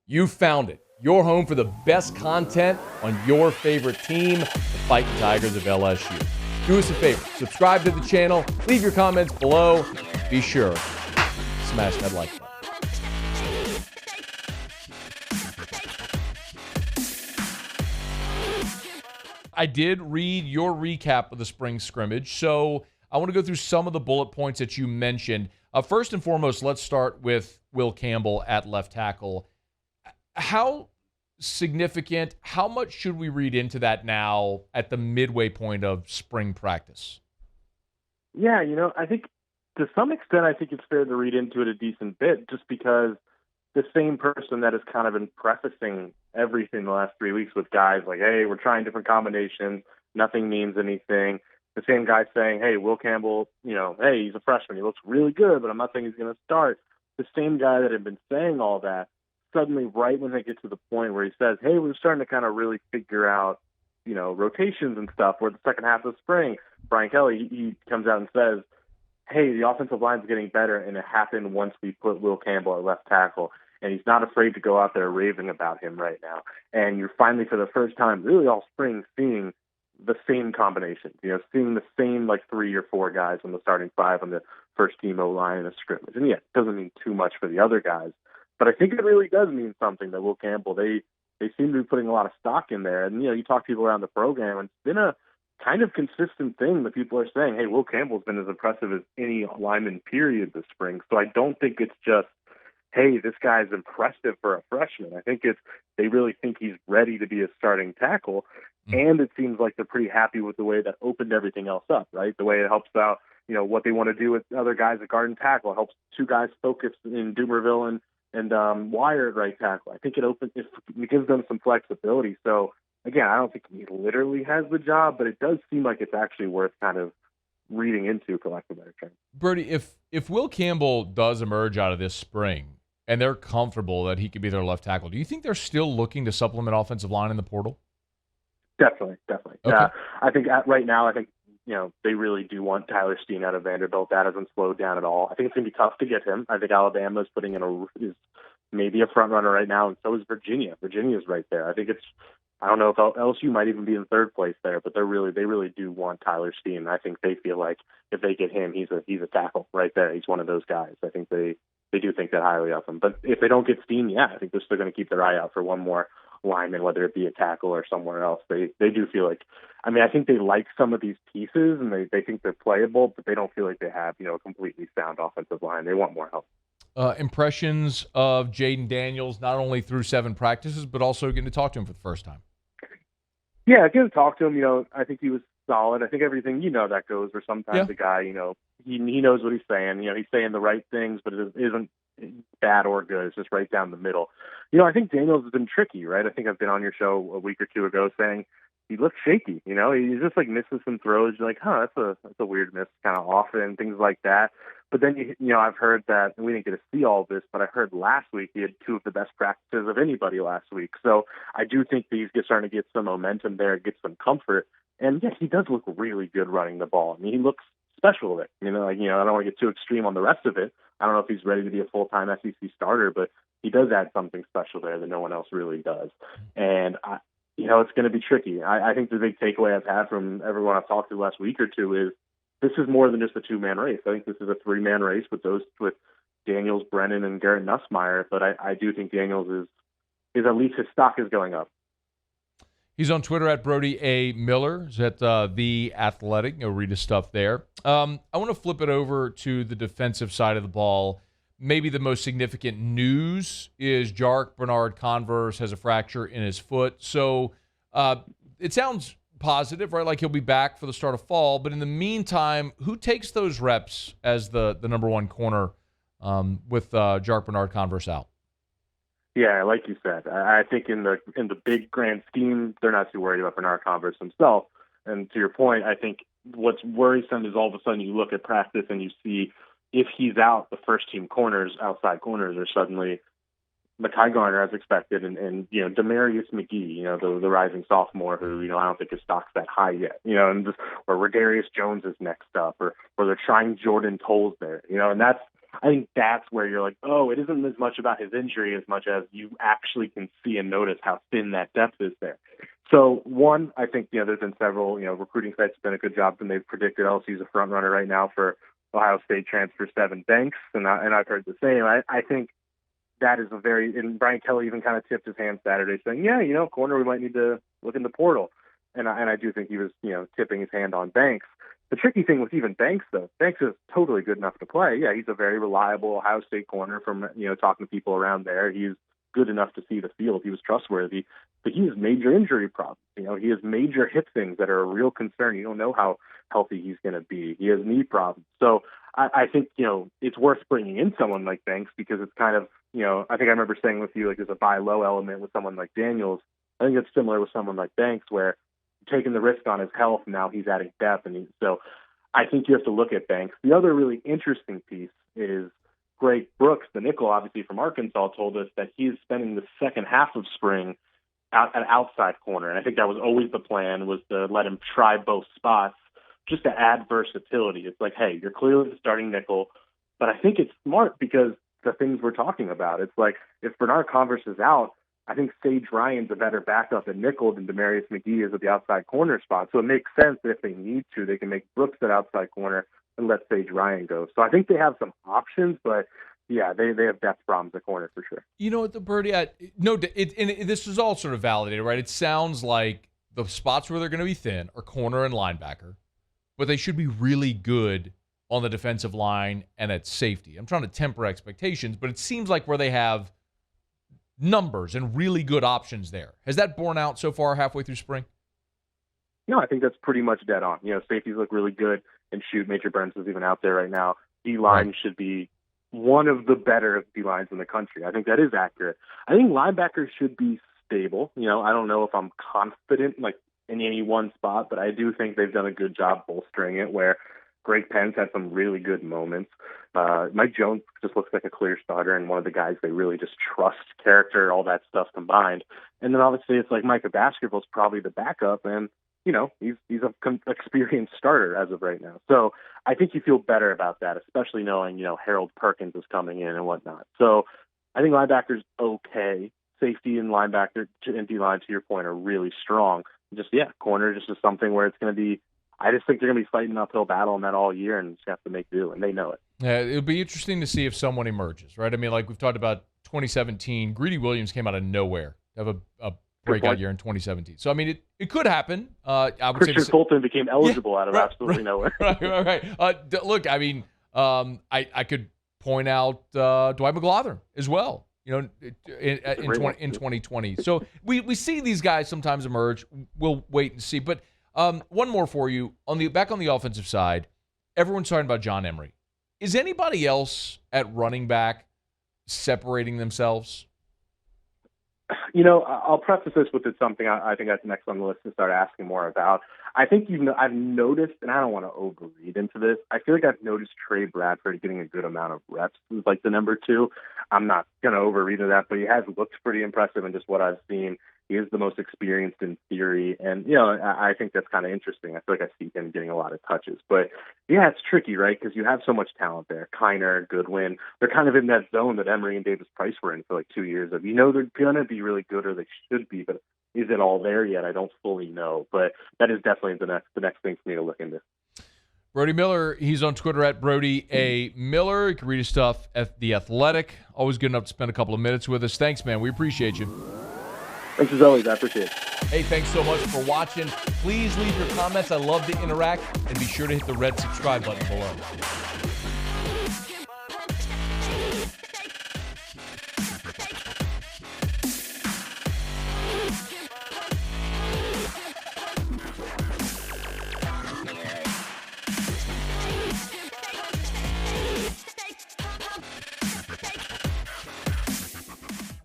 You found it. Your home for the best content on your favorite team, the Fighting Tigers of LSU. Do us a favor. Subscribe to the channel. Leave your comments below. Be sure to smash that like button. I did read your recap of the spring scrimmage, so I want to go through some of the bullet points that you mentioned. First and foremost, let's start with Will Campbell at left tackle. How significant, how much should we read into that now at the midway point of spring practice? Yeah, I think to some extent, I think it's fair to read into it a decent bit just because the same person that has kind of been prefacing everything the last 3 weeks with guys like, hey, we're trying different combinations, nothing means anything. The same guy saying, hey, Will Campbell, hey, he's a freshman, he looks really good, but I'm not saying he's going to start. The same guy that had been saying all that, suddenly right when they get to the point where he says, hey, we're starting to kind of really figure out, rotations and stuff, where the second half of spring, Brian Kelly, he comes out and says, hey, the offensive line's getting better, and it happened once we put Will Campbell at left tackle. And he's not afraid to go out there raving about him right now. And you're finally, for the first time, really all spring, seeing the same combinations, seeing the same like 3 or 4 guys on the starting 5 on the first team O-line in a scrimmage. And yeah, it doesn't mean too much for the other guys, but I think it really does mean something that Will Campbell, they seem to be putting a lot of stock in there. And, you talk to people around the program, and it's been a kind of consistent thing that people are saying, hey, Will Campbell's been as impressive as any lineman period this spring. So I don't think it's just, hey, this guy's impressive for a freshman. I think they really think he's ready to be a starting tackle. And it seems like they're pretty happy with the way that opened everything else up, right? The way it helps out, what they want to do with other guys at guard and tackle. It helps 2 guys focus in Dumerville and Wire at right tackle. I think it gives them some flexibility. So, again, I don't think he literally has the job, but it does seem like it's actually worth kind of reading into, for lack of a better term. Brody, if Will Campbell does emerge out of this spring and they're comfortable that he could be their left tackle, do you think they're still looking to supplement offensive line in the portal? Definitely. Okay. I think right now, they really do want Tyler Steen out of Vanderbilt. That hasn't slowed down at all. I think it's going to be tough to get him. I think Alabama is putting in is maybe a front runner right now, and so is Virginia. Virginia's right there. I don't know if LSU might even be in third place there, but they really do want Tyler Steen. I think they feel like if they get him, he's a tackle right there. He's one of those guys. I think they do think that highly of him. But if they don't get Steen, yeah, I think they're still going to keep their eye out for one more lineman, whether it be a tackle or somewhere else. They do feel like, I think they like some of these pieces and they think they're playable, but they don't feel like they have, a completely sound offensive line. They want more help. Impressions of Jaden Daniels, not only through 7 practices, but also getting to talk to him for the first time. Yeah, getting to talk to him, I think he was solid. I think everything, that goes where sometimes the guy, he knows what he's saying. He's saying the right things, but it isn't bad or good. It's just right down the middle. I think Daniels has been tricky, right? I think I've been on your show a week or 2 ago saying he looks shaky. He just like misses some throws. You're like, that's a weird miss, kind of often and things like that. But then I've heard that, and we didn't get to see all this, but I heard last week he had 2 of the best practices of anybody last week. So I do think that he's starting to get some momentum there, get some comfort. And yes, he does look really good running the ball. He looks special with it. I don't want to get too extreme on the rest of it. I don't know if he's ready to be a full-time SEC starter, but he does add something special there that no one else really does. And it's going to be tricky. I think the big takeaway I've had from everyone I've talked to the last week or 2 is this is more than just a 2-man race. I think this is a 3-man race with Daniels, Brennan, and Garrett Nussmeier. But I do think Daniels is at least his stock is going up. He's on Twitter at Brody A. Miller. He's at The Athletic. Go read his stuff there. I want to flip it over to the defensive side of the ball. Maybe the most significant news is Jark Bernard-Converse has a fracture in his foot. So it sounds positive, right? Like he'll be back for the start of fall. But in the meantime, who takes those reps as the number 1 corner with Jark Bernard-Converse out? Yeah, like you said, I think in the big grand scheme, they're not too worried about Bernard-Converse himself. And to your point, I think what's worrisome is all of a sudden you look at practice and you see if he's out, the first team corners, outside corners, are suddenly Mekhi Garner as expected, and Demarius McGee, the rising sophomore who I don't think his stock's that high yet, and or Redarius Jones is next up, or they're trying Jordan Tolles there, and that's I think that's where you're like, oh, it isn't as much about his injury as much as you actually can see and notice how thin that depth is there. So one, I think, there's been several, recruiting sites have done a good job, and they've predicted LSU's a front runner right now for Ohio State transfer Sevyn Banks, and I've heard the same. I think that is and Brian Kelly even kind of tipped his hand Saturday saying, corner, we might need to look in the portal. And I do think he was, tipping his hand on Banks. The tricky thing with even Banks, though, Banks is totally good enough to play. Yeah, he's a very reliable Ohio State corner from, talking to people around there. He's good enough to see the field. He was trustworthy. But he has major injury problems. He has major hip things that are a real concern. You don't know how healthy he's going to be. He has knee problems. So I think, it's worth bringing in someone like Banks because it's kind of, I think I remember saying with you, like there's a buy low element with someone like Daniels. I think it's similar with someone like Banks where taking the risk on his health, now he's adding depth. So I think you have to look at Banks. The other really interesting piece is Greg Brooks, the nickel, obviously from Arkansas, told us that he is spending the second half of spring at outside corner. And I think that was always the plan, was to let him try both spots just to add versatility. It's like, hey, you're clearly the starting nickel, but I think it's smart because the things we're talking about. It's like if Bernard-Converse is out, I think Sage Ryan's a better backup at nickel than Demarius McGee is at the outside corner spot. So it makes sense that if they need to, they can make Brooks at outside corner and let Sage Ryan go. So I think they have some options, but yeah, they have depth problems at corner for sure. You know what, the Birdie, this is all sort of validated, right? It sounds like the spots where they're going to be thin are corner and linebacker, but they should be really good on the defensive line and at safety. I'm trying to temper expectations, but it seems like where they have numbers and really good options there. Has that borne out so far halfway through spring? No, I think that's pretty much dead on. Safeties look really good, and Major Burns is even out there right now. D-line should be one of the better D-lines in the country. I think that is accurate. I think linebackers should be stable. I don't know if I'm confident in any one spot, but I do think they've done a good job bolstering it where Greg Penn's had some really good moments. Mike Jones just looks like a clear starter and one of the guys they really just trust, character, all that stuff combined. And then obviously it's like Micah Baskerville's probably the backup, and he's an experienced starter as of right now. So I think you feel better about that, especially knowing Harold Perkins is coming in and whatnot. So I think linebackers okay. Safety and linebacker and D-line, to your point, are really strong. Corner just is something where it's going to be. I just think they're going to be fighting an uphill battle on that all year and just have to make do, and they know it. Yeah, it'll be interesting to see if someone emerges, right? I mean, like we've talked about 2017, Greedy Williams came out of nowhere to have a breakout year in 2017. So, I mean, it could happen. I would Christian say Fulton became eligible out of absolutely nowhere. Right. Look, I mean, I could point out Dwight McGlothern as well, in 2020. So we see these guys sometimes emerge. We'll wait and see. But one more for you back on the offensive side. Everyone's talking about John Emery. Is anybody else at running back separating themselves? I'll preface this with something I think that's next on the list to start asking more about. I think I've noticed, and I don't want to overread into this, I feel like I've noticed Trey Bradford getting a good amount of reps as like the number 2. I'm not going to overread into that, but he has looked pretty impressive in just what I've seen. He is the most experienced in theory, and I think that's kind of interesting. I feel like I see him getting a lot of touches, but yeah, it's tricky, right? Because you have so much talent there. Kiner, Goodwin, they're kind of in that zone that Emery and Davis Price were in for like 2 years of. They're going to be really good, or they should be, but is it all there yet? I don't fully know, but that is definitely the next thing for me to look into. Brody Miller, he's on Twitter at Brody A. Miller. You can read his stuff at The Athletic. Always good enough to spend a couple of minutes with us. Thanks, man. We appreciate you. Thanks as always. I appreciate it. Hey, thanks so much for watching. Please leave your comments. I love to interact. And be sure to hit the red subscribe button below.